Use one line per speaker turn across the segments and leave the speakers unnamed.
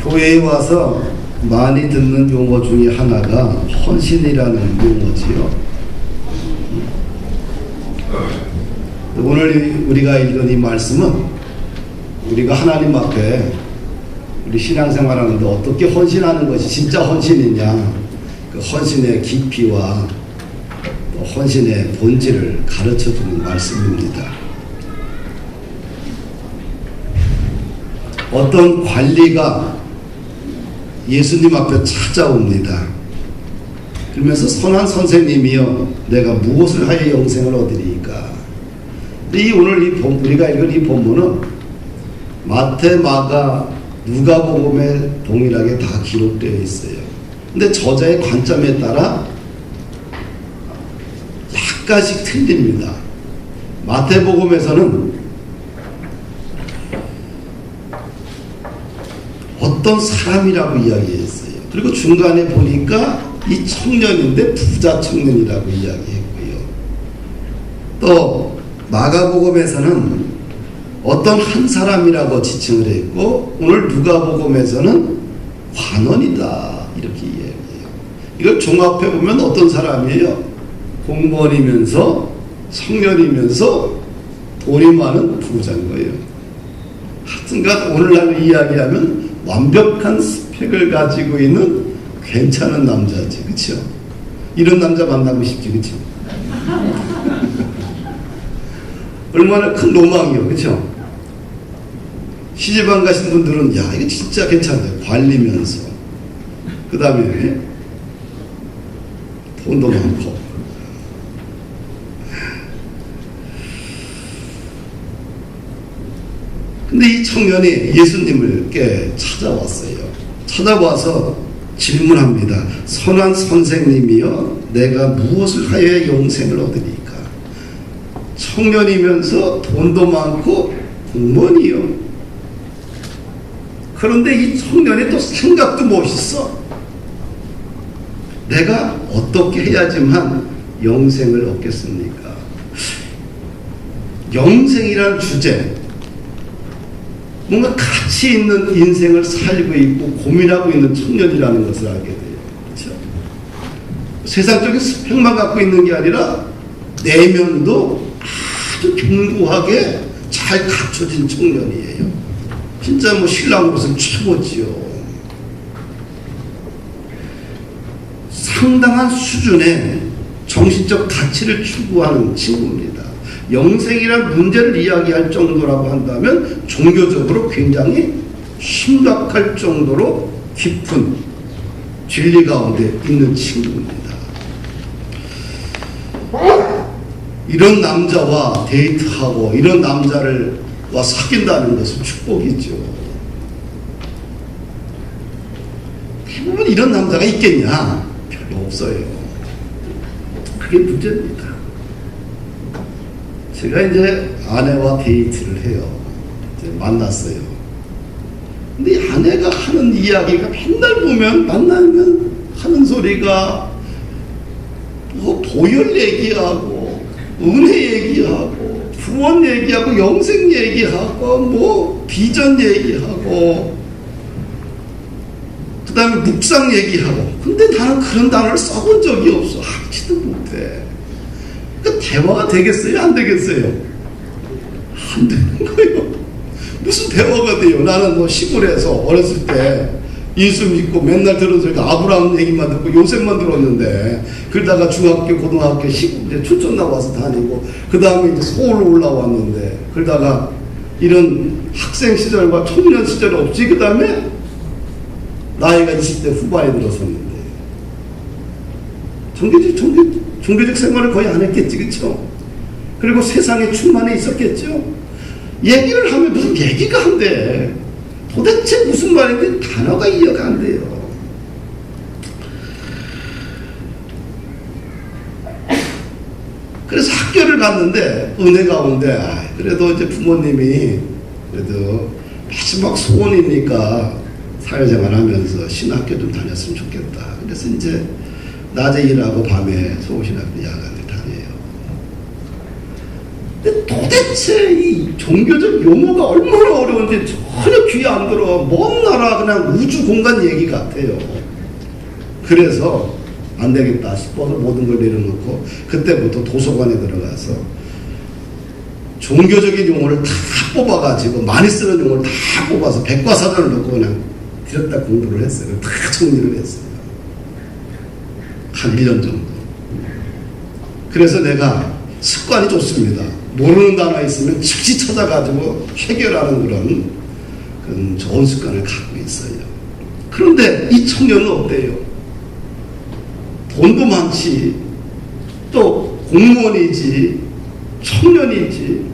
교회에 와서 많이 듣는 용어 중에 하나가 헌신이라는 용어지요. 오늘 우리가 읽은 이 말씀은 우리가 하나님 앞에 우리 신앙생활하는데 어떻게 헌신하는 것이 진짜 헌신이냐, 그 헌신의 깊이와 또 헌신의 본질을 가르쳐주는 말씀입니다. 어떤 관리가 예수님 앞에 찾아옵니다. 그러면서 선한 선생님이여 내가 무엇을 하여 영생을 얻으리이까. 근데 오늘 우리가 읽은 이 본문은 마태, 마가, 누가복음에 동일하게 다 기록되어 있어요. 근데 저자의 관점에 따라 약간씩 틀립니다. 마태복음에서는 어떤 사람이라고 이야기했어요. 그리고 중간에 보니까 이 청년인데 부자 청년이라고 이야기했고요. 또 마가복음에서는 어떤 한 사람이라고 지칭을 했고, 오늘 누가복음에서는 관원이다 이렇게 이야기해요. 이걸 종합해 보면 어떤 사람이에요? 공무원이면서 청년이면서 돈이 많은 부자인 거예요. 하여튼간 오늘날 이야기하면 완벽한 스펙을 가지고 있는 괜찮은 남자지, 그렇죠? 이런 남자 만나고 싶지, 그렇죠? 얼마나 큰 로망이요, 그렇죠? 시집안 가신 분들은 야 이거 진짜 괜찮아요. 관리면서 그 다음에 돈도 많고. 근데 이 청년이 예수님을께 찾아왔어요. 찾아와서 질문합니다. 선한 선생님이여 내가 무엇을 하여야 영생을 얻으리까. 청년이면서 돈도 많고 공무원이요. 그런데 이 청년이 또 생각도 멋있어. 내가 어떻게 해야지만 영생을 얻겠습니까? 영생이라는 주제, 뭔가 가치 있는 인생을 살고 있고 고민하고 있는 청년이라는 것을 알게 돼요. 그렇죠? 세상적인 스펙만 갖고 있는 게 아니라 내면도 아주 견고하게 잘 갖춰진 청년이에요. 진짜 뭐 신랑으로서는 최고지요. 상당한 수준의 정신적 가치를 추구하는 친구입니다. 영생이란 문제를 이야기할 정도라고 한다면 종교적으로 굉장히 심각할 정도로 깊은 진리 가운데 있는 친구입니다. 이런 남자와 데이트하고 이런 남자를 사귄다는 것은 축복이죠. 대부분 이런 남자가 있겠냐? 별로 없어요. 그게 문제입니다. 제가 이제 아내와 데이트를 해요. 이제 만났어요. 근데 아내가 하는 이야기가 맨날 보면 만나면 하는 소리가 뭐 보혈 얘기하고 은혜 얘기하고 구원 얘기하고 영생 얘기하고 뭐 비전 얘기하고 그 다음에 묵상 얘기하고. 근데 나는 그런 단어를 써본 적이 없어. 하지도 못해. 그 대화가 되겠어요? 안 되겠어요? 안 되는 거예요. 무슨 대화가 돼요? 나는 뭐 시골에서 어렸을 때 예수 믿고 맨날 들어서 아브라함 얘기만 듣고 요셉만 들었는데, 그러다가 중학교, 고등학교, 시골에 춘천 나와서 다니고, 그 다음에 이제 서울로 올라왔는데, 그러다가 이런 학생 시절과 청년 시절 없이, 그 다음에 나이가 20대 후반에 들어섰는데, 종교적 생활을 거의 안 했겠지, 그쵸? 그리고 세상에 충만해 있었겠죠? 얘기를 하면 무슨 얘기가 안 돼. 도대체 무슨 말인지 단어가 이해가 안 돼요. 그래서 학교를 갔는데 은혜 가운데 그래도 이제 부모님이 그래도 마지막 소원이니까 사회생활 하면서 신학교 좀 다녔으면 좋겠다. 그래서 이제 낮에 일하고 밤에 서울신학교 야간에 다녀요. 근데 도대체 이 종교적 용어가 얼마나 어려운지 전혀 귀에 안 들어. 먼 나라 그냥 우주 공간 얘기 같아요. 그래서 안 되겠다 싶어서 모든 걸 내려놓고 그때부터 도서관에 들어가서 종교적인 용어를 다 뽑아가지고 많이 쓰는 용어를 다 뽑아서 백과사전을 넣고 그냥 들였다 공부를 했어요. 다 정리를 했어요. 한 1년 정도. 그래서 내가 습관이 좋습니다. 모르는 단어 있으면 즉시 찾아가지고 해결하는 그런 좋은 습관을 갖고 있어요. 그런데 이 청년은 어때요? 돈도 많지, 또 공무원이지, 청년이지,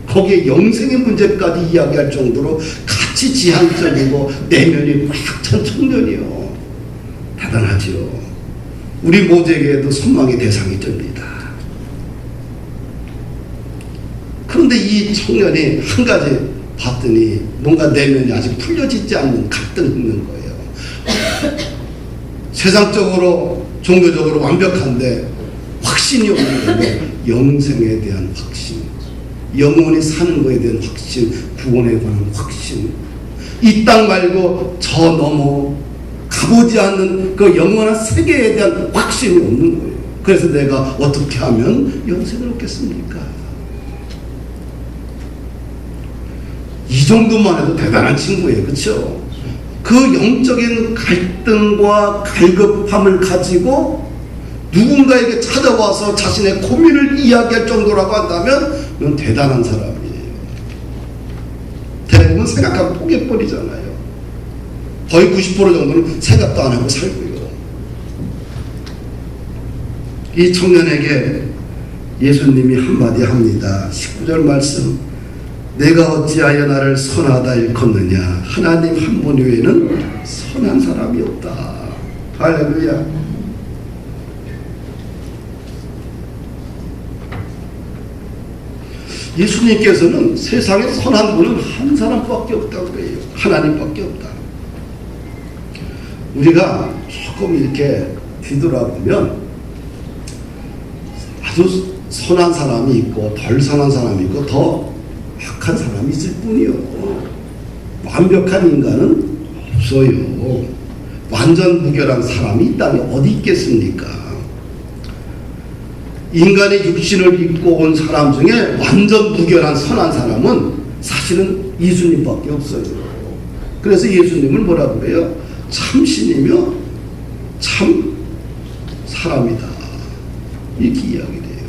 거기에 영생의 문제까지 이야기할 정도로 가치 지향적이고 내면이 꽉 찬 청년이요. 대단하지요. 우리 모두에게도 선망의 대상이 됩니다. 그런데 이 청년이 한 가지 봤더니 뭔가 내면이 아직 풀려지지 않는 갈등이 있는 거예요. 세상적으로 종교적으로 완벽한데 확신이 없는 거예요. 영생에 대한 확신, 영원히 사는 것에 대한 확신, 구원에 관한 확신, 이 땅 말고 저 넘어 가보지 않는 그 영원한 세계에 대한 확신이 없는 거예요. 그래서 내가 어떻게 하면 영생을 얻겠습니까? 이 정도만 해도 대단한 친구예요. 그렇죠? 그 영적인 갈등과 갈급함을 가지고 누군가에게 찾아와서 자신의 고민을 이야기할 정도라고 한다면 그건 대단한 사람이에요. 대부분 생각하고 포기해버리잖아요. 거의 90% 정도는 생각도 안 하고 살고요. 이 청년에게 예수님이 한마디 합니다. 19절 말씀, 내가 어찌하여 나를 선하다 일컫느냐. 하나님 한 분 외에는 선한 사람이 없다. 할렐루야. 예수님께서는 세상에 선한 분은 한 사람밖에 없다고 해요. 하나님밖에 없다. 우리가 조금 이렇게 뒤돌아보면 아주 선한 사람이 있고 덜 선한 사람이 있고 더 악한 사람이 있을 뿐이요. 완벽한 인간은 없어요. 완전 무결한 사람이 이 땅에 어디 있겠습니까? 인간의 육신을 입고 온 사람 중에 완전 무결한 선한 사람은 사실은 예수님밖에 없어요. 그래서 예수님을 뭐라고 그래요? 참신이며 참 사람이다. 이렇게 이야기를 해요.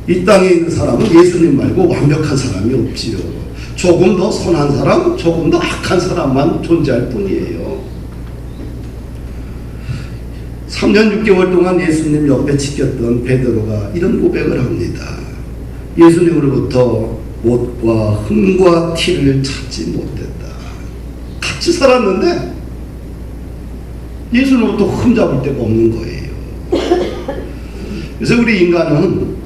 이 땅에 있는 사람은 예수님 말고 완벽한 사람이 없지요. 조금 더 선한 사람, 조금 더 악한 사람만 존재할 뿐이에요. 3년 6개월 동안 예수님 옆에 지켰던 베드로가 이런 고백을 합니다. 예수님으로부터 옷과 흠과 티를 찾지 못했다. 같이 살았는데 예수님으로부터 흠 잡을 데가 없는 거예요. 그래서 우리 인간은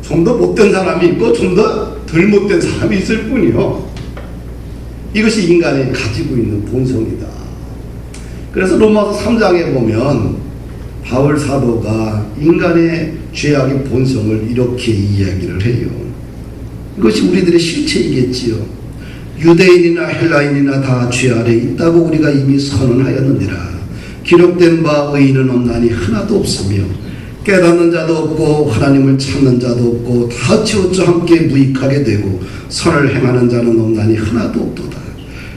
좀 더 못된 사람이 있고 좀 더 덜 못된 사람이 있을 뿐이요. 이것이 인간이 가지고 있는 본성이다. 그래서 로마서 3장에 보면 바울 사도가 인간의 죄악의 본성을 이렇게 이야기를 해요. 이것이 우리들의 실체이겠지요. 유대인이나 헬라인이나 다 죄 아래 있다고 우리가 이미 선언하였느니라. 기록된 바 의인은 없나니 하나도 없으며 깨닫는 자도 없고 하나님을 찾는 자도 없고 다 치우쳐 함께 무익하게 되고 선을 행하는 자는 없나니 하나도 없도다.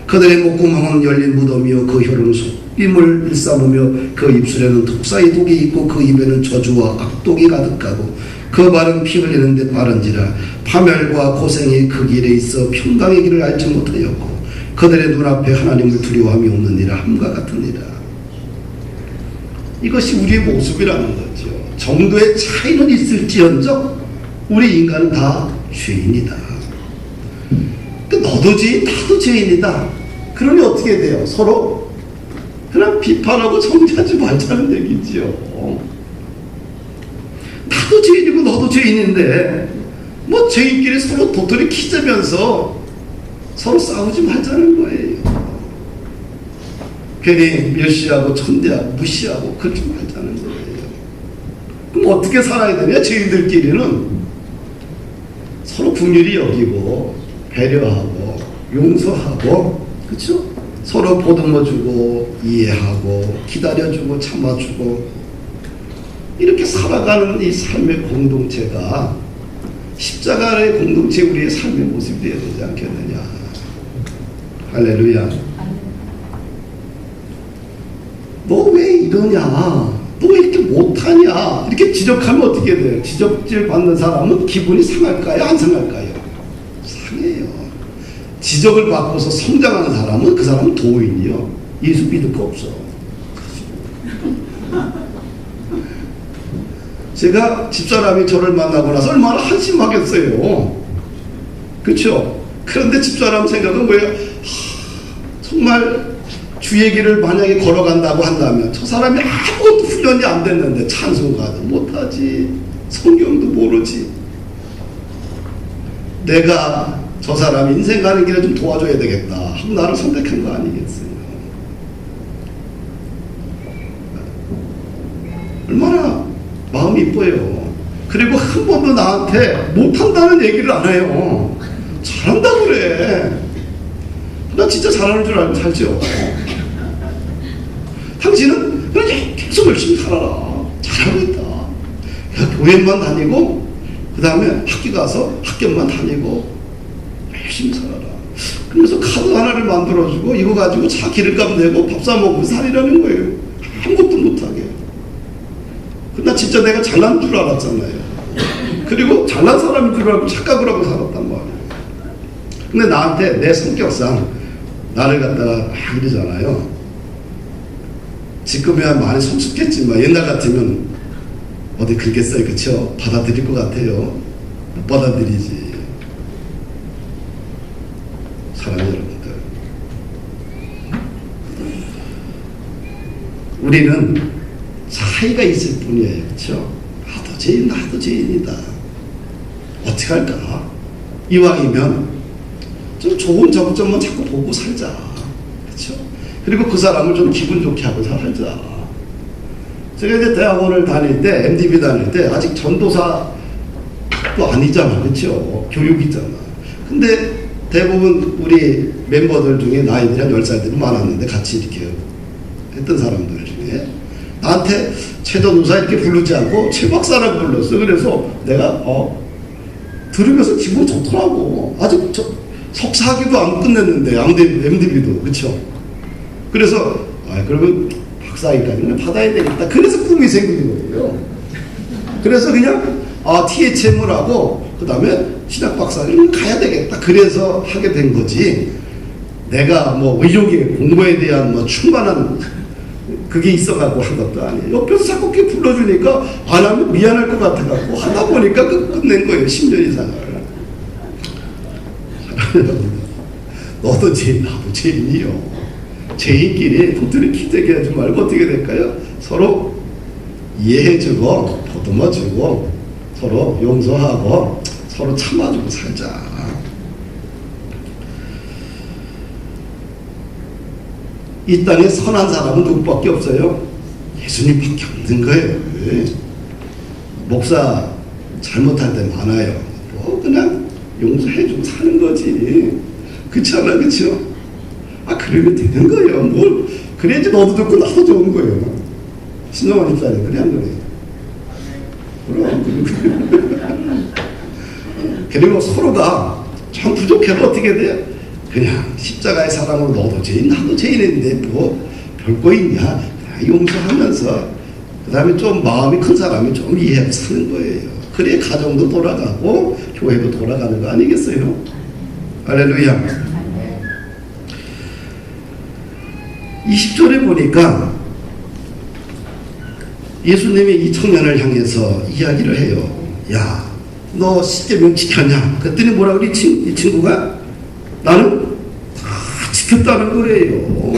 그들의 목구멍은 열린 무덤이요 그 혀는 속임을 일삼으며 그 입술에는 독사의 독이 있고 그 입에는 저주와 악독이 가득하고 그 말은 피 흘리는 데 빠른지라. 파멸과 고생이 그 길에 있어 평강의 길을 알지 못하였고 그들의 눈앞에 하나님을 두려워함이 없느니라 함과 같으니라. 이것이 우리의 모습이라는 거죠. 정도의 차이는 있을지언정 우리 인간은 다 죄인이다. 너도 죄인 나도 죄인이다. 그러니 어떻게 돼요? 서로 그냥 비판하고 정죄하지 말자는 얘기지요. 나도 죄인이고 너도 죄인인데 뭐 죄인끼리 서로 도토리 키재면서 서로 싸우지 말자는 거예요. 괜히 멸시하고 천대하고 무시하고 그러지 말자는 거예요. 그럼 어떻게 살아야 되냐? 죄인들끼리는 긍휼히 여기고 배려하고 용서하고 그렇죠? 서로 보듬어주고 이해하고 기다려주고 참아주고 이렇게 살아가는 이 삶의 공동체가 십자가의 공동체 우리의 삶의 모습이 되어야 되지 않겠느냐. 할렐루야. 너 왜 이러냐, 너 왜 이렇게 못하냐 이렇게 지적하면 어떻게 돼요? 지적질 받는 사람은 기분이 상할까요? 안 상할까요? 상해요. 지적을 받고서 성장하는 사람은 그 사람은 도인이요, 예수 믿을 거 없어. 제가 집사람이 저를 만나고 나서 얼마나 한심하겠어요. 그렇죠? 그런데 집사람 생각은 뭐예요? 정말 주의 길을 만약에 걸어간다고 한다면 저 사람이 아무것도 훈련이 안 됐는데 찬송가도 못하지, 성경도 모르지, 내가 저 사람 인생 가는 길에 좀 도와줘야 되겠다 하고 나를 선택한 거 아니겠어요? 얼마나 마음이 이뻐요. 그리고 한 번도 나한테 못한다는 얘기를 안 해요. 잘한다고 그래. 나 진짜 잘하는 줄 알고 살죠. 당신은 그냥 계속 열심히 살아라, 잘하고 있다. 교회만 다니고 그 다음에 학교 가서 학교만 다니고 열심히 살아라. 그러면서 카드 하나를 만들어주고 이거 가지고 차 기름값 내고 밥 사 먹고 살이라는 거예요. 아무것도 못하게. 나 진짜 내가 잘난 줄 알았잖아요. 그리고 잘난 사람인 줄 알고 착각을 하고 살았단 말이에요. 근데 나한테 내 성격상 나를 갖다가 이러잖아요. 지금이야 많이 성숙했지만 옛날 같으면 어디 그러겠어요, 그쵸? 받아들일 것 같아요. 못 받아들이지. 사랑하는 여러분들, 우리는 차이가 있을 뿐이에요. 그렇죠? 나도 죄인, 나도 죄인이다. 어떻게 할까? 이왕이면 좀 좋은 점만 자꾸 보고 살자. 그렇죠? 그리고 그 사람을 좀 기분 좋게 하고 살자. 제가 이제 대학원을 다닐 때, MDB 다닐 때 아직 전도사도 아니잖아. 그렇죠? 교육이잖아. 근데 대부분 우리 멤버들 중에 나이들이 한 10살들이 많았는데 같이 이렇게 했던 사람들 중에 나한테 최전도사 이렇게 부르지 않고 최 박사라고 불렀어. 그래서 내가 들으면서 기분 좋더라고. 아직 석사학위도 안 끝냈는데 MDB도 그렇죠. 그래서 그러면 박사학위까지는 받아야 되겠다. 그래서 꿈이 생긴 거예요. 그래서 그냥 THM을 하고 그 다음에 신학 박사를 가야 되겠다. 그래서 하게 된 거지. 내가 뭐 의료계 공부에 대한 뭐 충만한 그게 있어갖고 한 것도 아니에요. 옆에서 자꾸 이렇게 불러주니까 안 하면 미안할 것 같아갖고 하다 보니까 끝낸 거예요. 10년 이상을. 너도 죄인, 나도 죄인이요. 죄인끼리 도토리 키재기 하지 말고 어떻게 될까요? 서로 이해해주고 보듬어주고 서로 용서하고 서로 참아주고 살자. 이 땅에 선한 사람은 누구밖에 없어요? 예수님밖에 없는 거예요. 목사 잘못할 때 많아요. 뭐 그냥 용서해주고 사는 거지. 그렇지 않아? 그렇죠? 그러면 되는 거예요. 뭘 그래야지 너도 듣고 나도 좋은 거예요. 신정환 입사님 그래 안 그래? 그럼 그리고 서로가 참 부족해도 어떻게 돼요? 그냥 십자가의 사랑으로 너도 죄인 나도 죄인인데 뭐 별거 있냐, 용서하면서 그 다음에 좀 마음이 큰 사람이 좀 이해하고 사는 거예요. 그래야 가정도 돌아가고 교회도 돌아가는 거 아니겠어요? 할렐루야. 20절에 보니까 예수님이 이 청년을 향해서 이야기를 해요. 야, 너 십계명 지켰냐? 그랬더니 뭐라 그래? 이 친구가 나는 다 지켰다는 거래요.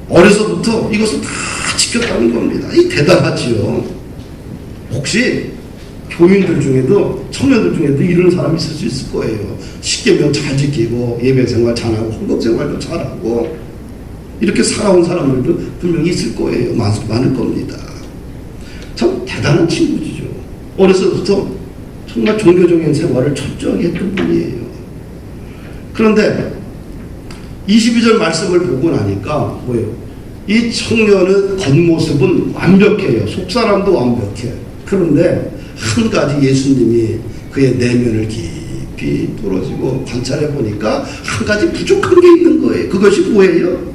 어려서부터 이것을 다 지켰다는 겁니다. 이 대단하지요. 혹시 교인들 중에도 청년들 중에도 이런 사람이 있을 수 있을 거예요. 십계명 잘 지키고 예배 생활 잘하고 헌금 생활도 잘하고 이렇게 살아온 사람들도 분명히 있을 거예요. 많을 겁니다. 참 대단한 친구죠. 어려서부터 정말 종교적인 생활을 철저하게 했던 분이에요. 그런데 22절 말씀을 보고 나니까 뭐예요? 이 청년의 겉모습은 완벽해요. 속사람도 완벽해. 그런데 한 가지 예수님이 그의 내면을 깊이 뚫어지고 관찰해 보니까 한 가지 부족한 게 있는 거예요. 그것이 뭐예요?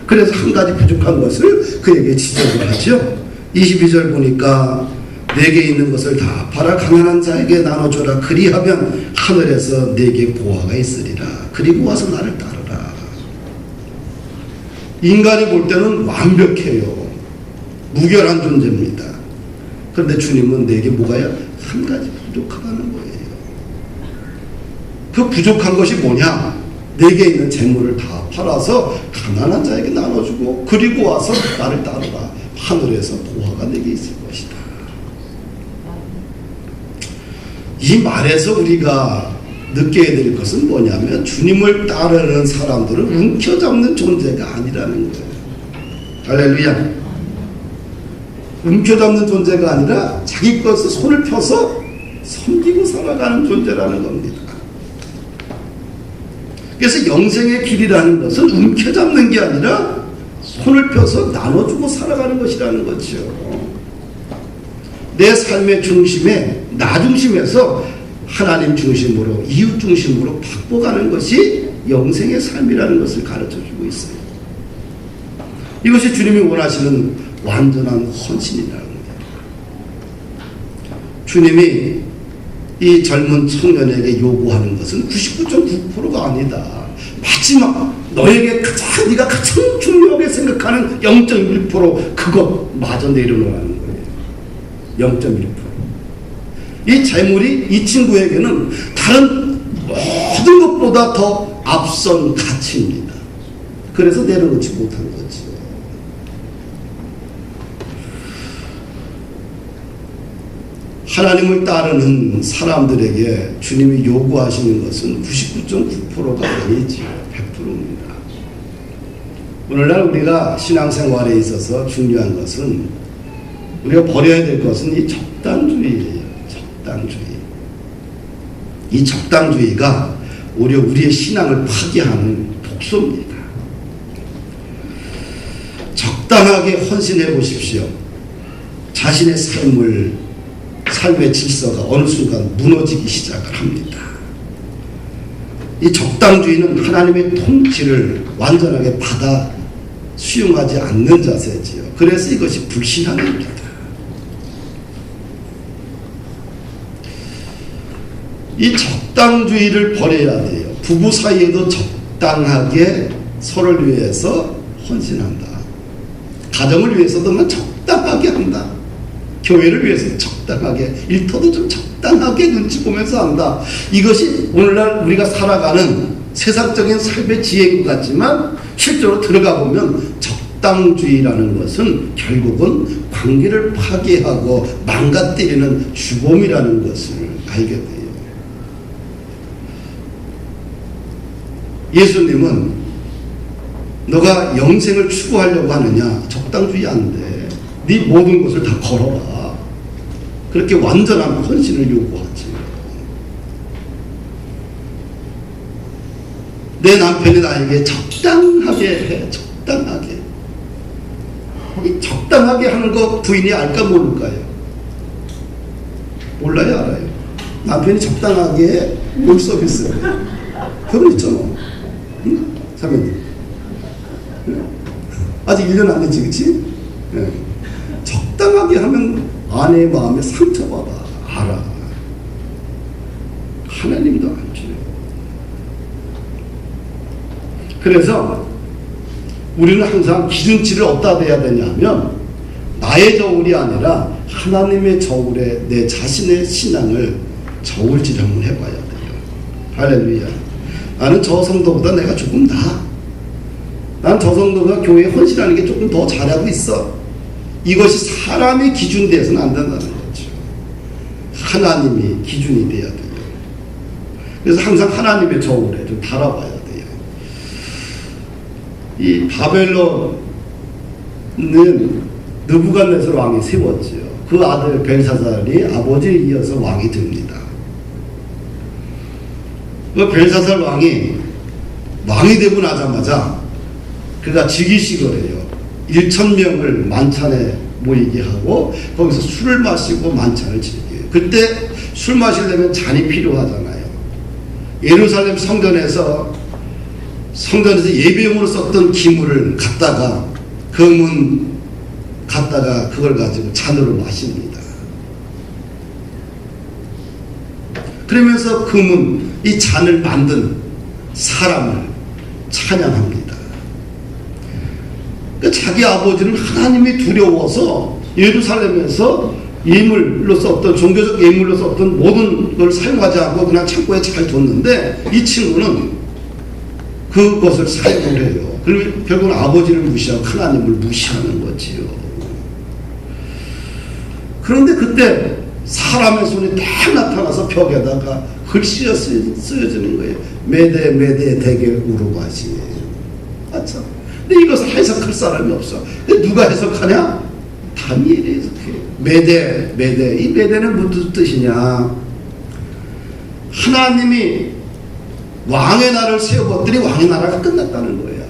그래서 한 가지 부족한 것을 그에게 지적을 하죠. 22절 보니까 내게 있는 것을 다 팔아 가난한 자에게 나눠줘라. 그리하면 하늘에서 내게 보화가 있으리라. 그리고 와서 나를 따르라. 인간이 볼 때는 완벽해요. 무결한 존재입니다. 그런데 주님은 내게 뭐가요? 한 가지 부족하다는 거예요. 그 부족한 것이 뭐냐? 내게 있는 재물을 다 팔아서 가난한 자에게 나눠주고 그리고 와서 나를 따르라. 하늘에서 보화가 내게 있을 것이다. 이 말에서 우리가 느껴야 될 것은 뭐냐면 주님을 따르는 사람들은 움켜잡는 존재가 아니라는 거예요. 할렐루야. 움켜잡는 존재가 아니라 자기 것을 손을 펴서 섬기고 살아가는 존재라는 겁니다. 그래서 영생의 길이라는 것은 움켜잡는 게 아니라 손을 펴서 나눠주고 살아가는 것이라는 거죠. 내 삶의 중심에 나 중심에서 하나님 중심으로 이웃 중심으로 바꿔가는 것이 영생의 삶이라는 것을 가르쳐주고 있어요. 이것이 주님이 원하시는 완전한 헌신이라는 거예요. 주님이 이 젊은 청년에게 요구하는 것은 99.9%가 아니다. 마지막 너에게 가장 네가 가장 중요하게 생각하는 0.1% 그것마저 내려놓으라는 거예요. 0.1%. 이 재물이 이 친구에게는 다른 모든 것보다 더 앞선 가치입니다. 그래서 내려놓지 못한 거죠. 하나님을 따르는 사람들에게 주님이 요구하시는 것은 99.9%가 아니지요. 100%입니다. 오늘날 우리가 신앙생활에 있어서 중요한 것은 우리가 버려야 될 것은 이 적당주의예요. 적당주의. 이 적당주의가 오히려 우리의 신앙을 파괴하는 독소입니다. 적당하게 헌신해 보십시오. 자신의 삶의 질서가 어느 순간 무너지기 시작을 합니다. 이 적당주의는 하나님의 통치를 완전하게 받아 수용하지 않는 자세지요. 그래서 이것이 불신앙입니다. 이 적당주의를 버려야 돼요. 부부 사이에도 적당하게 서로를 위해서 헌신한다. 가정을 위해서도 적당하게 한다. 교회를 위해서 적당하게, 일터도 좀 적당하게 눈치 보면서 한다. 이것이 오늘날 우리가 살아가는 세상적인 삶의 지혜인 것 같지만 실제로 들어가 보면 적당주의라는 것은 결국은 관계를 파괴하고 망가뜨리는 주범이라는 것을 알게 돼요. 예수님은 너가 영생을 추구하려고 하느냐? 적당주의 안 돼. 네 모든 것을 다 걸어라. 그렇게 완전한 헌신을 요구하지. 내 남편이 나에게 적당하게 해. 적당하게. 이 적당하게 하는 거 부인이 알까 모를까요? 몰라요, 알아요? 남편이 적당하게 롤 서비스. 결혼 있잖아. 응? 사모님. 아직 1년 안 됐지, 그치? 네. 적당하게 하면 아내의 마음에 상처받아. 알아. 하나님도 안 줘요. 그래서 우리는 항상 기준치를 어디다 대야 되냐면 나의 저울이 아니라 하나님의 저울에 내 자신의 신앙을 저울질 한번 해봐야 돼요. 할렐루야. 나는 저 성도보다 내가 조금 나아. 난 저 성도가 교회에 헌신하는 게 조금 더 잘하고 있어. 이것이 사람의 기준이 되어서는 안 된다는 거죠. 하나님이 기준이 돼야 돼요. 그래서 항상 하나님의 저울에 좀 달아봐야 돼요. 이 바벨론은 느부갓네살 왕이 세웠지요. 그 아들 벨사살이 아버지에 이어서 왕이 됩니다. 그 벨사살 왕이 되고 나자마자 그가 즉위식을 해요. 1,000명을 만찬에 모이게 하고 거기서 술을 마시고 만찬을 즐겨요. 그때 술 마시려면 잔이 필요하잖아요. 예루살렘 성전에서 예배용으로 썼던 기물을 갖다가 그걸 가지고 잔으로 마십니다. 그러면서 이 잔을 만든 사람을 찬양합니다. 그러니까 자기 아버지는 하나님이 두려워서 예루살렘에서 종교적 예물로 썼던 모든 걸 사용하지 않고 그냥 창고에 잘 뒀는데 이 친구는 그것을 사용을 해요. 그리고 결국은 아버지를 무시하고 하나님을 무시하는 거지요. 그런데 그때 사람의 손이 딱 나타나서 벽에다가 글씨가 쓰여지는 거예요. 메데 대게 우르바시. 맞죠? 근데 이것을 해석할 사람이 없어. 근데 누가 해석하냐? 다니엘이 해석해요. 메데. 이 메데는 무슨 뜻이냐? 하나님이 왕의 나라를 세워봤더니 왕의 나라가 끝났다는 거야.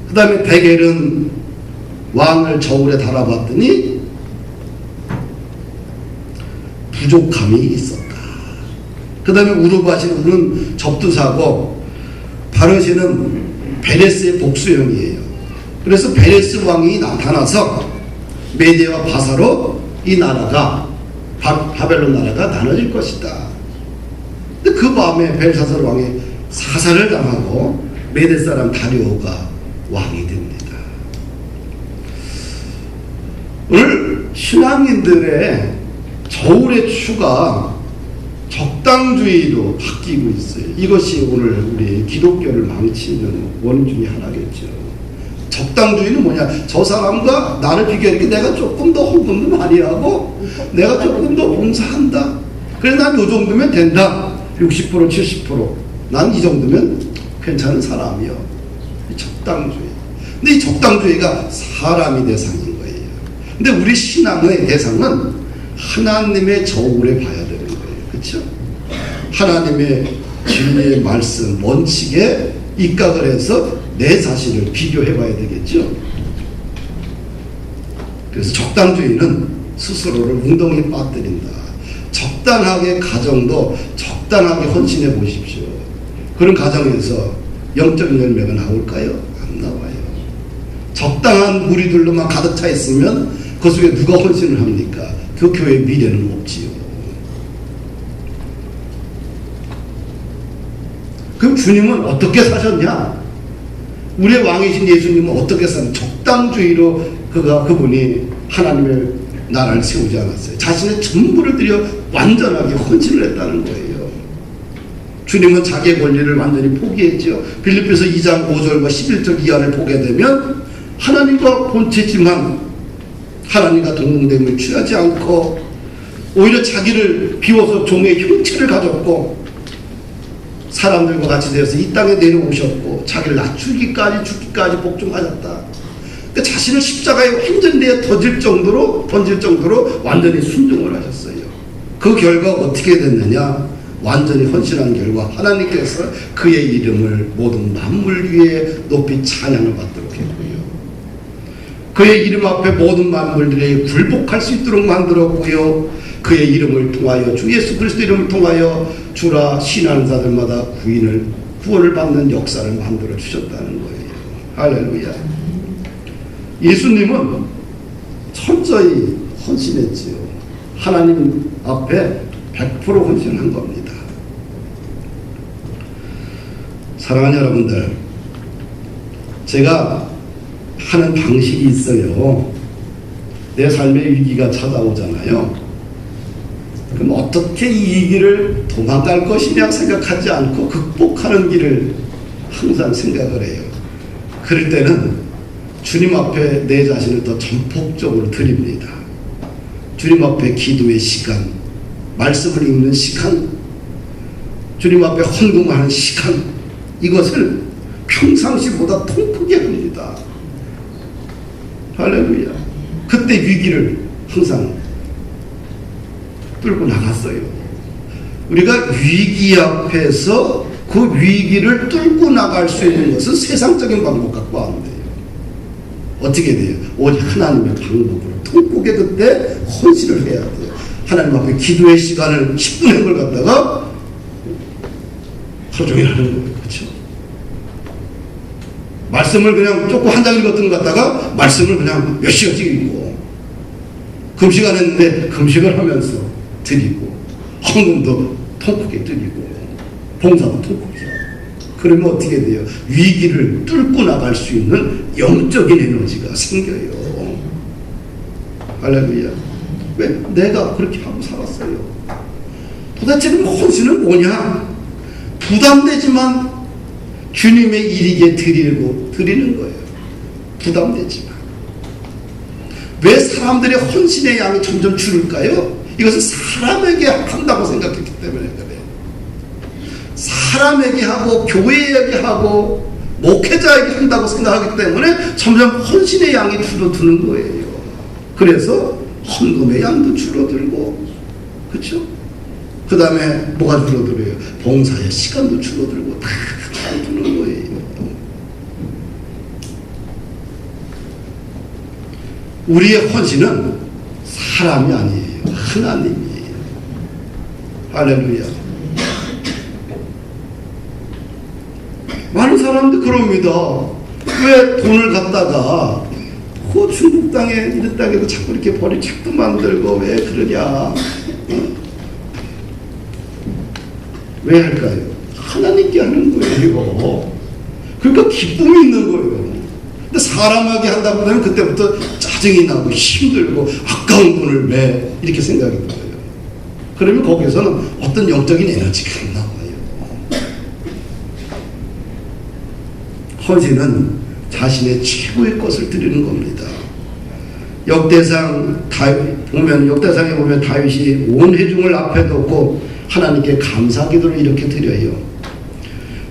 그 다음에 베겔은 왕을 저울에 달아봤더니 부족함이 있었다. 그 다음에 우르바시는 접두사고 바르시는 베레스의 복수형이에요. 그래서 베레스 왕이 나타나서 메데와 바사로 이 나라가 바벨론 나라가 나눠질 것이다. 근데 그 밤에 벨사살 왕이 사살을 당하고 메데 사람 다리오가 왕이 됩니다. 오늘 신앙인들의 저울의 추가 적당주의로 바뀌고 있어요. 이것이 오늘 우리 기독교를 망치는 원인 중에 하나겠죠. 적당주의는 뭐냐? 저 사람과 나를 비교하니까 내가 조금 더 헌금도 많이 하고 내가 조금 더 봉사한다. 그래 난 요 정도면 된다. 60% 70% 난 이 정도면 괜찮은 사람이요. 적당주의. 근데 이 적당주의가 사람이 대상인 거예요. 근데 우리 신앙의 대상은 하나님의 저울에 봐야 되는 거예요. 그렇죠? 하나님의 진리의 말씀, 원칙에 입각을 해서 내 자신을 비교해 봐야 되겠죠. 그래서 적당주의는 스스로를 웅덩이에 빠뜨린다. 적당하게 가정도 적당하게 헌신해 보십시오. 그런 가정에서 영적인 열매가 나올까요? 안 나와요. 적당한 무리들로만 가득 차 있으면 그 속에 누가 헌신을 합니까? 그 교회의 미래는 없지요. 그럼 주님은 어떻게 사셨냐? 우리의 왕이신 예수님은 어떻게 사셨냐? 적당주의로 그분이 하나님의 나라를 세우지 않았어요. 자신의 전부를 들여 완전하게 헌신을 했다는 거예요. 주님은 자기의 권리를 완전히 포기했죠. 빌립보서 2장 5절과 11절 이하를 보게 되면 하나님과 본체지만 하나님과 동등됨을 취하지 않고 오히려 자기를 비워서 종의 형체를 가졌고 사람들과 같이 되어서 이 땅에 내려오셨고 자기를 낮추기까지 죽기까지 복종하셨다. 그러니까 자신을 십자가에 완전히 던질 정도로 완전히 순종을 하셨어요. 그 결과 어떻게 됐느냐? 완전히 헌신한 결과 하나님께서 그의 이름을 모든 만물 위에 높이 찬양을 받도록 했고요. 그의 이름 앞에 모든 만물들이 굴복할 수 있도록 만들었고요. 그의 이름을 통하여 주 예수 그리스도 이름을 통하여 주라 신하는 자들마다 구원을 받는 역사를 만들어 주셨다는 거예요. 할렐루야. 예수님은 철저히 헌신했지요. 하나님 앞에 100% 헌신한 겁니다. 사랑하는 여러분들, 제가 하는 방식이 있어요. 내 삶에 위기가 찾아오잖아요. 그럼 어떻게 이 위기를 도망갈 것이냐 생각하지 않고 극복하는 길을 항상 생각을 해요. 그럴 때는 주님 앞에 내 자신을 더 전폭적으로 드립니다. 주님 앞에 기도의 시간, 말씀을 읽는 시간, 주님 앞에 헌금하는 시간, 이것을 평상시보다 통 크게 합니다. 할렐루야. 그때 위기를 항상 뚫고 나갔어요. 우리가 위기 앞에서 그 위기를 뚫고 나갈 수 있는 것은 세상적인 방법 갖고 안 돼요. 어떻게 돼요? 오직 하나님의 방법으로 통곡에 그때 헌신을 해야 돼요. 하나님 앞에 기도의 시간을 10분의 걸 갖다가 하루 종일 하는 거예요. 그렇죠? 말씀을 그냥 조금 한 장 읽었던 것 갖다가 말씀을 그냥 몇 시간씩 읽고, 금식 안 했는데 금식을 하면서 드리고, 헌금도 통곡에 드리고, 봉사도 통곡에. 그러면 어떻게 돼요? 위기를 뚫고 나갈 수 있는 영적인 에너지가 생겨요. 할렐루야. 왜? 내가 그렇게 하고 살았어요. 도대체 헌신은 뭐냐? 부담되지만 주님의 일이게 드리는 거예요. 부담되지만. 왜 사람들의 헌신의 양이 점점 줄을까요? 이것은 사람에게 한다고 생각했기 때문에 그래요. 사람에게 하고 교회에게 하고 목회자에게 한다고 생각하기 때문에 점점 헌신의 양이 줄어드는 거예요. 그래서 헌금의 양도 줄어들고, 그렇죠? 그 다음에 뭐가 줄어들어요? 봉사의 시간도 줄어들고 다 줄어드는 거예요. 우리의 헌신은 사람이 아니에요. 하나님이에요. 할렐루야. 많은 사람들 그럽니다. 왜 돈을 갖다가 그 중국 땅에 이런 땅에도 자꾸 이렇게 버리 책도 만들고 왜 그러냐? 왜 할까요? 하나님께 하는 거예요. 그러니까 기쁨이 있는 거예요. 근데 사람에게 한다고 하면 그때부터 짜증이 나고 힘들고 아까운 돈을 왜 이렇게 생각이 들어요. 그러면 거기서는 어떤 영적인 에너지가 안 나와요. 헌신은 자신의 최고의 것을 드리는 겁니다. 역대상에 보면 다윗이 온 회중을 앞에 두고 하나님께 감사 기도를 이렇게 드려요.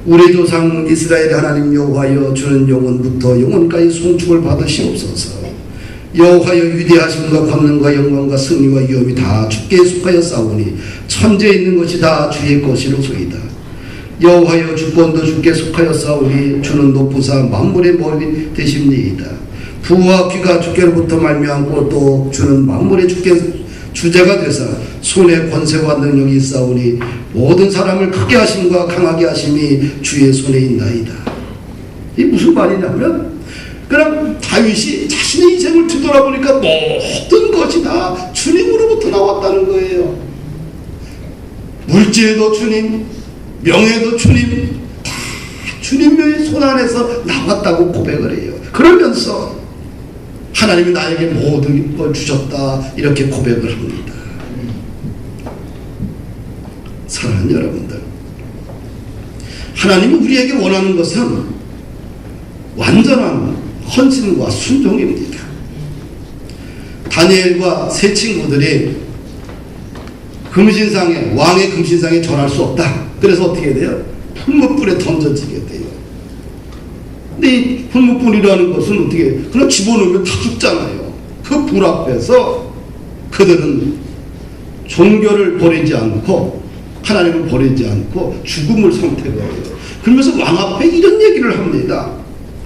우리 조상 이스라엘의 하나님 여호와여, 주는 영원부터 영원까지 송축을 받으시옵소서. 여호와여, 위대하심과 권능과 영광과 승리와 위엄이 다 주께 속하여 싸우니 천지에 있는 것이 다 주의 것이로소이다. 여호와여, 주권도 주께 속하여 싸우니 주는 높으사 만물의 머리 되십니이다. 부와 귀가 주께로부터 말미암고 또 주는 만물의 주제가 되사 손에 권세와 능력이 있사오니 모든 사람을 크게 하심과 강하게 하심이 주의 손에 있나이다. 이게 무슨 말이냐면, 그럼 다윗이 자신의 인생을 뒤돌아보니까 모든 것이 다 주님으로부터 나왔다는 거예요. 물질도 주님, 명예도 주님, 다 주님의 손 안에서 나왔다고 고백을 해요. 그러면서 하나님이 나에게 모든 걸 주셨다 이렇게 고백을 합니다. 사랑하는 여러분들, 하나님이 우리에게 원하는 것은 완전한 헌신과 순종입니다. 다니엘과 세 친구들이 왕의 금신상에 절할 수 없다. 그래서 어떻게 돼요? 풀무불에 던져지게 돼요. 근데 이 풀무불이라는 것은 어떻게, 그냥 집어넣으면 다 죽잖아요. 그 불 앞에서 그들은 종교를 버리지 않고 하나님을 버리지 않고 죽음을 선택해요. 그러면서 왕 앞에 이런 얘기를 합니다.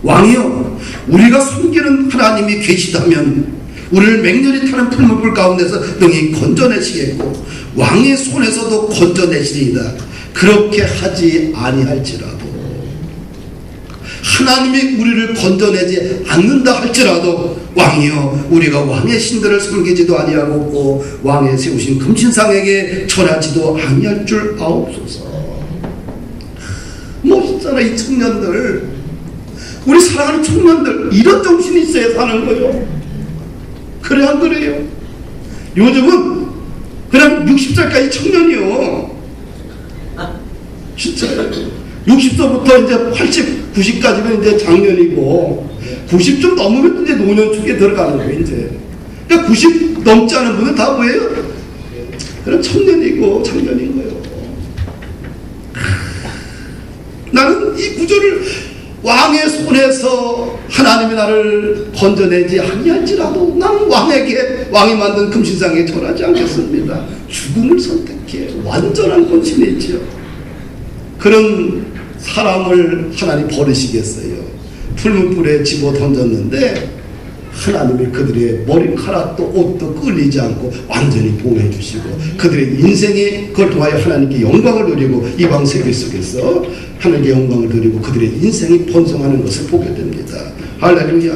왕이여, 우리가 섬기는 하나님이 계시다면 우리를 맹렬히 타는 풀무불 가운데서 능히 건져내시겠고 왕의 손에서도 건져내시리이다. 그렇게 하지 아니할지라도, 하나님이 우리를 건져내지 않는다 할지라도 왕이여, 우리가 왕의 신들을 섬기지도 아니하고 왕의 세우신 금신상에게 절하지도 아니할 줄 아옵소서. 멋있잖아. 이 청년들, 우리 사랑하는 청년들, 이런 정신이 있어야 사는 거예요. 그래 안 그래요? 요즘은 그냥 60살까지 청년이요. 진짜요. 60세부터 이제 80, 90까지는 이제 장년이고 90 좀 넘으면 이제 노년축에 들어가는 거예요. 이제 그러니까 90 넘지 않은 분은 다 뭐예요? 그럼 청년이고 장년인 거예요. 나는 이 구조를 왕의 손에서 하나님이 나를 건져내지 아니할지라도 나는 왕이 만든 금신상에 절하지 않겠습니다. 죽음을 선택해 완전한 헌신이지요. 그런 사람을 하나님 버리시겠어요? 풀무불에 집어 던졌는데 하나님이 그들의 머리카락도 옷도 끌리지 않고 완전히 보호해 주시고 그들의 인생이 그걸 통하여 하나님께 영광을 누리고 이방 세계 속에서 하나님께 영광을 누리고 그들의 인생이 번성하는 것을 보게 됩니다. 할렐루야.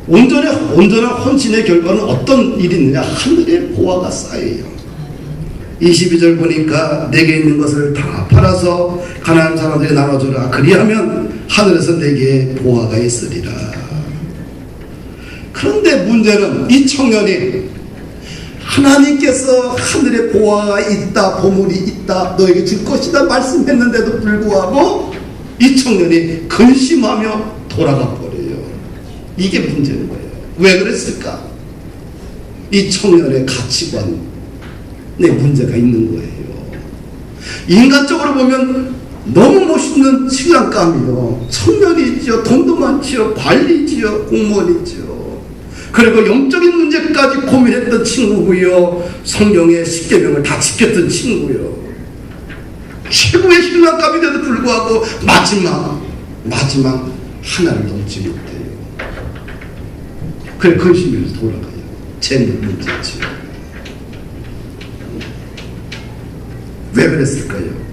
온전한 헌신의 결과는 어떤 일이 있느냐? 하늘의 보화가 쌓여요. 22절 보니까 내게 있는 것을 다 팔아서 가난한 사람들에게 나눠주라. 그리하면 하늘에서 내게 보화가 있으리라. 그런데 문제는 이 청년이 하나님께서 하늘에 보화가 있다, 보물이 있다, 너에게 줄 것이다 말씀했는데도 불구하고 이 청년이 근심하며 돌아가 버려요. 이게 문제인 거예요. 왜 그랬을까? 이 청년의 가치관에 문제가 있는 거예요. 인간적으로 보면 너무 멋있는 신랑감이요. 청년이지요. 돈도 많지요. 관리지요. 공무원이지요. 그리고 영적인 문제까지 고민했던 친구고요. 성경의 10계명을 다 지켰던 친구요. 최고의 신랑감인데도 불구하고 마지막 하나를 넘지 못해요. 그래 근심해서 돌아가요. 재물 문제지요. 왜 그랬을까요?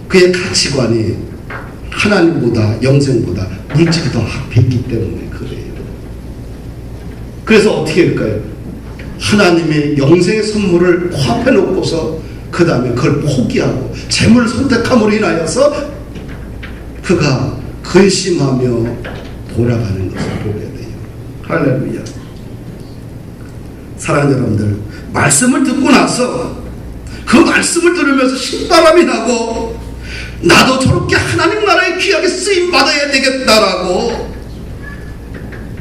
그의 가치관이 하나님보다 영생보다 물질이 더 앞에 있기 때문에 그래요. 그래서 어떻게 할까요? 하나님의 영생의 선물을 코앞에 놓고서 그 다음에 그걸 포기하고 재물을 선택함으로 인하여서 그가 근심하며 돌아가는 것을 보게 돼요. 할렐루야. 사랑하는 여러분들, 말씀을 듣고 나서 그 말씀을 들으면서 신바람이 나고 나도 저렇게 하나님 나라에 귀하게 쓰임 받아야 되겠다라고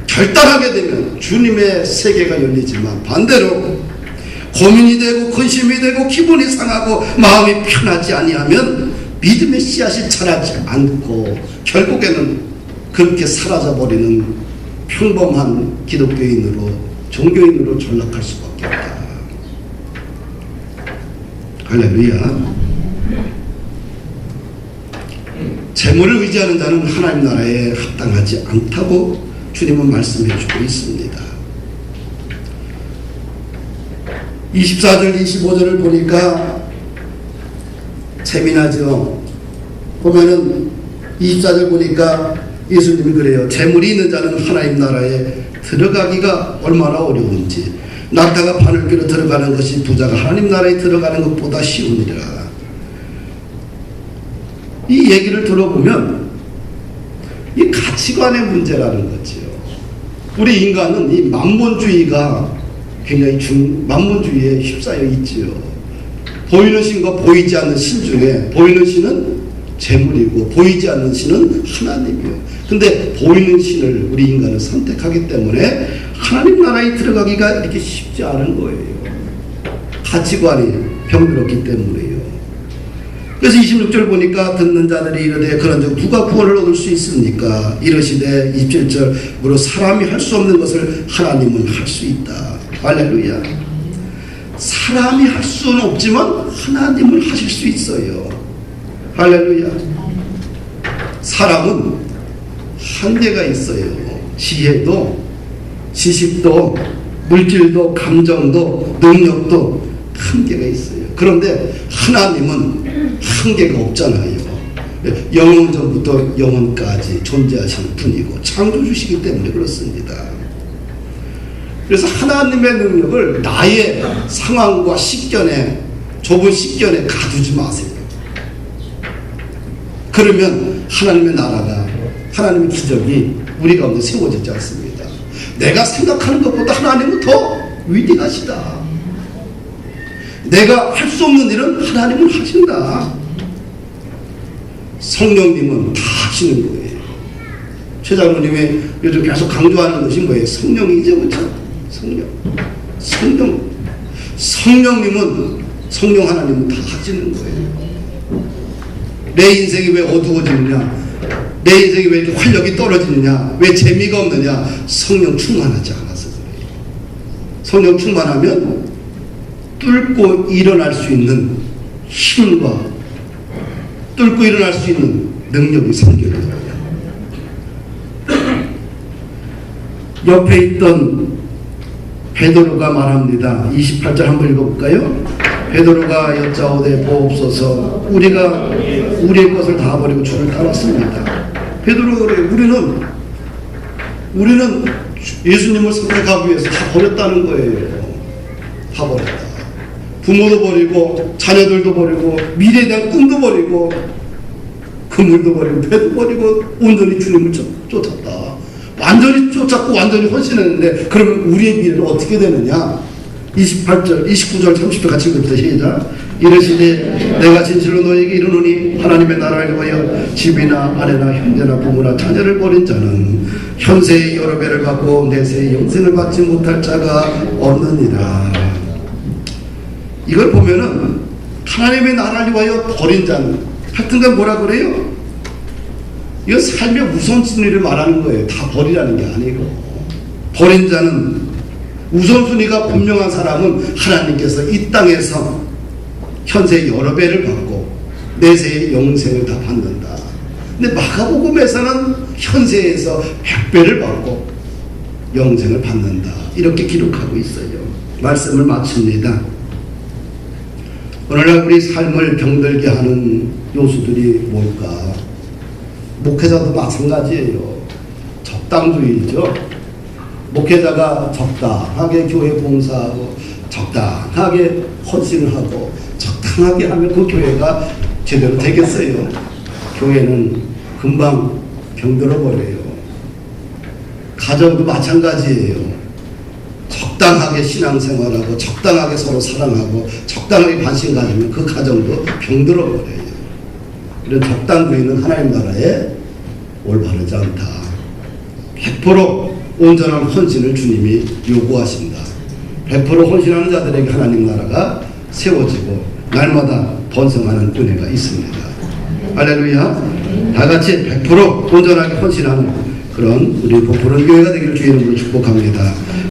결단하게 되면 주님의 세계가 열리지만 반대로 고민이 되고 근심이 되고 기분이 상하고 마음이 편하지 아니하면 믿음의 씨앗이 자라지 않고 결국에는 그렇게 사라져버리는 평범한 기독교인으로 종교인으로 전락할 수밖에 없다. 할렐루야. 재물을 의지하는 자는 하나님 나라에 합당하지 않다고 주님은 말씀해 주고 있습니다. 24절 25절을 보니까 재미나죠. 보면은 24절 보니까 예수님이 그래요. 재물이 있는 자는 하나님 나라에 들어가기가 얼마나 어려운지, 낙타가 바늘귀로 들어가는 것이 부자가 하나님 나라에 들어가는 것보다 쉬우니라. 이 얘기를 들어보면 이 가치관의 문제라는 거죠. 우리 인간은 이 만몬주의가 굉장히 만몬주의에 휩싸여 있지요. 보이는 신과 보이지 않는 신 중에 보이는 신은 재물이고 보이지 않는 신은 하나님이요. 근데 보이는 신을 우리 인간은 선택하기 때문에 하나님 나라에 들어가기가 이렇게 쉽지 않은 거예요. 가치관이 병들었기 때문에요. 그래서 26절 보니까 듣는 자들이 이르되 그런즉 누가 구원을 얻을 수 있습니까? 이르시되 27절 무릇 사람이 할 수 없는 것을 하나님은 할 수 있다. 할렐루야. 사람이 할 수는 없지만 하나님은 하실 수 있어요. 할렐루야. 사람은 한계가 있어요. 지혜도 지식도 물질도 감정도 능력도 한계가 있어요. 그런데 하나님은 한계가 없잖아요. 영원 전부터 영원까지 존재하시는 분이고 창조주시기 때문에 그렇습니다. 그래서 하나님의 능력을 나의 상황과 식견에, 좁은 식견에 가두지 마세요. 그러면 하나님의 나라가, 하나님의 기적이 우리 가운데 세워지지 않습니다. 내가 생각하는 것보다 하나님은 더 위대하시다. 내가 할 수 없는 일은 하나님은 하신다. 성령님은 다 하시는 거예요. 최 장로님이 요즘 계속 강조하는 것이 뭐예요? 성령이죠, 그렇죠? 성령님은, 성령 하나님은 다 하시는 거예요. 내 인생이 왜 어두워지느냐? 내 인생이 왜 이렇게 활력이 떨어지느냐? 왜 재미가 없느냐? 성령 충만하지 않아서 그래요. 성령 충만하면 뚫고 일어날 수 있는 힘과 뚫고 일어날 수 있는 능력이 생겨요. 옆에 있던 베드로가 말합니다. 28절 한번 읽어볼까요? 베드로가 여짜오되 보옵소서 우리가 우리의 것을 다 버리고 주를 따랐습니다. 베드로가 그래요. 우리는 예수님을 선택하기 위해서 다 버렸다는 거예요. 다 버렸다. 부모도 버리고 자녀들도 버리고 미래에 대한 꿈도 버리고 그물도 버리고 배도 버리고 온전히 주님을 쫓았다. 완전히 쫓았고 완전히 헌신했는데 그러면 우리의 미래는 어떻게 되느냐? 28절, 29절, 30절 같이 읽읍시다. 시작. 이르시되 내가 진실로 너에게 이르노니 하나님의 나라를 위하여 집이나 아내나 형제나 부모나 자녀를 버린 자는 현세의 여러 배를 받고 내세의 영생을 받지 못할 자가 없느니라. 이걸 보면은 하나님의 나라를 위하여 버린 자는 하여튼간 뭐라 그래요? 이거 삶의 우선순위를 말하는 거예요. 다 버리라는 게 아니고 버린 자는 우선순위가 분명한 사람은 하나님께서 이 땅에서 현세의 여러 배를 받고 내세의 영생을 다 받는다. 근데 마가복음에서는 현세에서 100배를 받고 영생을 받는다. 이렇게 기록하고 있어요. 말씀을 마칩니다. 오늘날 우리 삶을 병들게 하는 요소들이 뭘까? 목회자도 마찬가지예요. 적당주의죠. 목회자가 적당하게 교회 봉사하고 적당하게 헌신을 하고 적당하게 하면 그 교회가 제대로 되겠어요? 교회는 금방 병들어버려요. 가정도 마찬가지예요. 적당하게 신앙생활하고 적당하게 서로 사랑하고 적당하게 관심 가지면 그 가정도 병들어버려요. 이런 적당주의는 하나님 나라에 올바르지 않다. 100% 온전한 헌신을 주님이 요구하신다. 100% 헌신하는 자들에게 하나님 나라가 세워지고 날마다 번성하는 은혜가 있습니다. 할렐루야. 다같이 100% 온전하게 헌신하는 그런 우리 복부른 교회가 되기를 주의 이름으로 축복합니다.